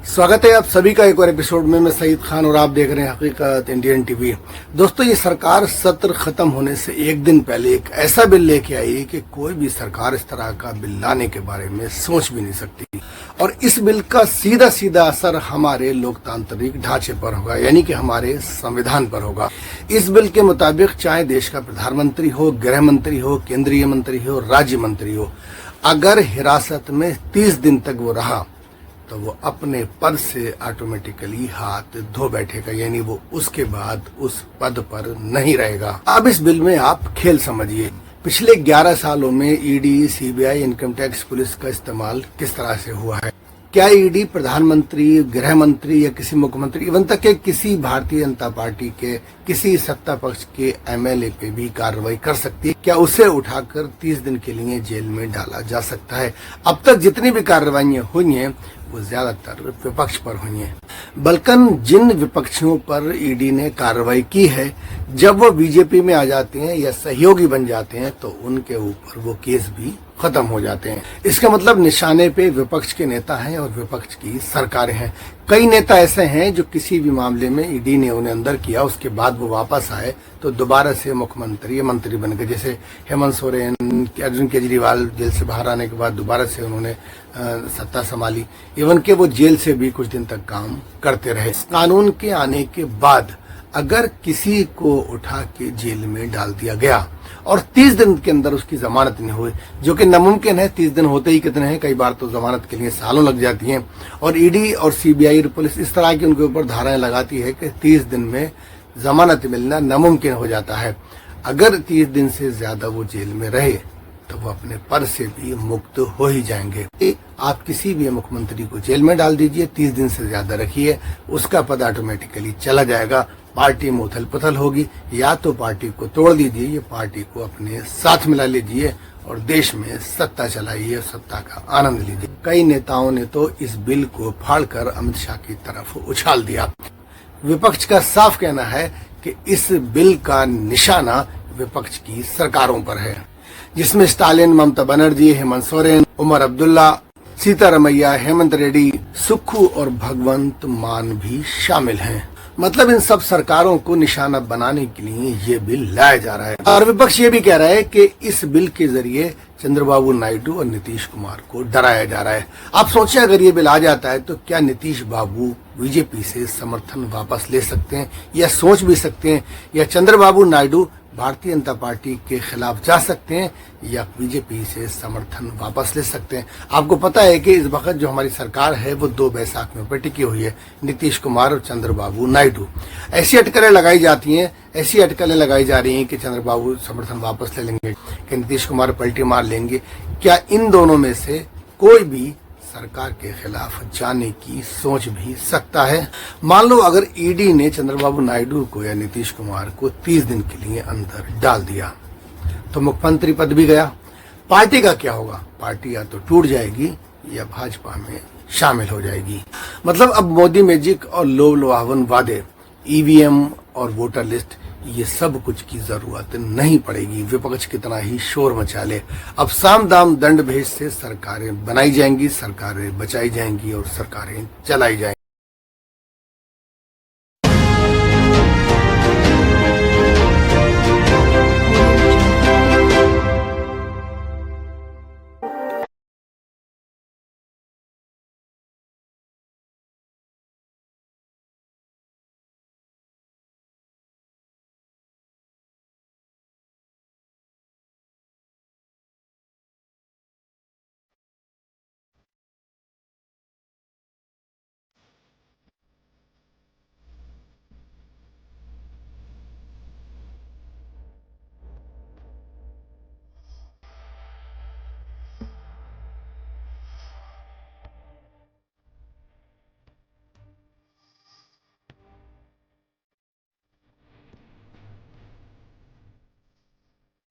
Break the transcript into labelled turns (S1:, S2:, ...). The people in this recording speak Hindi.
S1: स्वागत है आप सभी का एक और एपिसोड में। मैं सईद खान और आप देख रहे हैं हकीकत इंडियन टीवी। दोस्तों, ये सरकार सत्र खत्म होने से एक दिन पहले एक ऐसा बिल लेके आई कि कोई भी सरकार इस तरह का बिल लाने के बारे में सोच भी नहीं सकती। और इस बिल का सीधा सीधा असर हमारे लोकतांत्रिक ढांचे पर होगा, यानी कि हमारे संविधान पर होगा। इस बिल के मुताबिक चाहे देश का प्रधानमंत्री हो, गृह मंत्री हो, केंद्रीय मंत्री हो, राज्य मंत्री हो, अगर हिरासत में 30 दिन तक वो रहा तो वो अपने पद से ऑटोमेटिकली हाथ धो बैठेगा, यानी वो उसके बाद उस पद पर नहीं रहेगा। अब इस बिल में आप खेल समझिए। पिछले 11 सालों में ED, CBI, income tax, police का इस्तेमाल किस तरह से हुआ है। क्या ईडी प्रधानमंत्री, गृह मंत्री या किसी मुख्यमंत्री, इवन तक के किसी भारतीय जनता पार्टी के किसी सत्ता पक्ष के एमएलए पे भी कार्रवाई कर सकती है? क्या उसे उठाकर 30 दिन के लिए जेल में डाला जा सकता है? अब तक जितनी भी कार्रवाइयां हुई हैं वो ज्यादातर विपक्ष पर हुई हैं। बल्कि जिन विपक्षियों पर ईडी ने कार्रवाई की है, जब वो बीजेपी में आ जाते हैं या सहयोगी बन जाते हैं तो उनके ऊपर वो केस भी खत्म हो जाते हैं। इसका मतलब निशाने पे विपक्ष के नेता हैं और विपक्ष की सरकारें हैं। कई नेता ऐसे हैं जो किसी भी मामले में ईडी ने उन्हें अंदर किया, उसके बाद वो वापस आए तो दोबारा से मुख्यमंत्री या मंत्री बन गए। जैसे हेमंत सोरेन, अरविंद केजरीवाल जेल से बाहर आने के बाद दोबारा से उन्होंने सत्ता संभाली। इवन के वो जेल से भी कुछ दिन तक काम करते रहे। कानून के आने के बाद अगर किसी को उठा के जेल में डाल दिया गया और 30 दिन के अंदर उसकी जमानत नहीं हुई, जो कि नामुमकिन है, 30 दिन होते ही कितने हैं, कई बार तो जमानत के लिए सालों लग जाती हैं। और ईडी और सीबीआई और पुलिस इस तरह की उनके ऊपर धाराएं लगाती है कि 30 दिन में जमानत मिलना नामुमकिन हो जाता है। अगर 30 दिन से ज्यादा वो जेल में रहे तो वो अपने पद से भी मुक्त हो ही जाएंगे। आप किसी भी मुख्यमंत्री को जेल में डाल दीजिए, 30 दिन से ज्यादा रखिए, उसका पद ऑटोमेटिकली चला जाएगा। पार्टी में उथल पुथल होगी, या तो पार्टी को तोड़ दीजिए या पार्टी को अपने साथ मिला लीजिए और देश में सत्ता चलाइए, सत्ता का आनंद लीजिए। कई नेताओं ने तो इस बिल को फाड़कर अमित शाह की तरफ उछाल दिया। विपक्ष का साफ कहना है कि इस बिल का निशाना विपक्ष की सरकारों पर है, जिसमें स्टालिन, ममता बनर्जी, हेमंत सोरेन, उमर अब्दुल्ला, सीतारमैया, हेमंत रेड्डी, सुक्खू और भगवंत मान भी शामिल हैं। मतलब इन सब सरकारों को निशाना बनाने के लिए ये बिल लाया जा रहा है। और विपक्ष ये भी कह रहा है कि इस बिल के जरिए चंद्रबाबू नायडू और नीतीश कुमार को डराया जा रहा है। आप सोचिए, अगर ये बिल आ जाता है तो क्या नीतीश बाबू बीजेपी से समर्थन वापस ले सकते हैं, या सोच भी सकते हैं, या चंद्रबाबू नायडू भारतीय जनता पार्टी के खिलाफ जा सकते हैं, या बीजेपी से समर्थन वापस ले सकते हैं? आपको पता है कि इस वक्त जो हमारी सरकार है वो 2 बैसाख में टिकी हुई है, नीतीश कुमार और चंद्रबाबू नायडू। ऐसी अटकलें लगाई जाती हैं, ऐसी अटकलें लगाई जा रही हैं कि चंद्रबाबू समर्थन वापस ले लेंगे, कि नीतीश कुमार पलटी मार लेंगे। क्या इन दोनों में से कोई भी सरकार के खिलाफ जाने की सोच भी सकता है? मान लो अगर ईडी ने चंद्रबाबू नायडू को या नीतीश कुमार को 30 दिन के लिए अंदर डाल दिया तो मुख्यमंत्री पद भी गया। पार्टी का क्या होगा? पार्टी या तो टूट जाएगी या भाजपा में शामिल हो जाएगी। मतलब अब मोदी मैजिक और लोभ लुभावन वादे, ईवीएम और वोटर लिस्ट, ये सब कुछ की जरूरत नहीं पड़ेगी। विपक्ष कितना ही शोर मचा ले, अब साम दाम दंड भेद से सरकारें बनाई जाएंगी, सरकारें बचाई जाएंगी और सरकारें चलाई जाएंगी।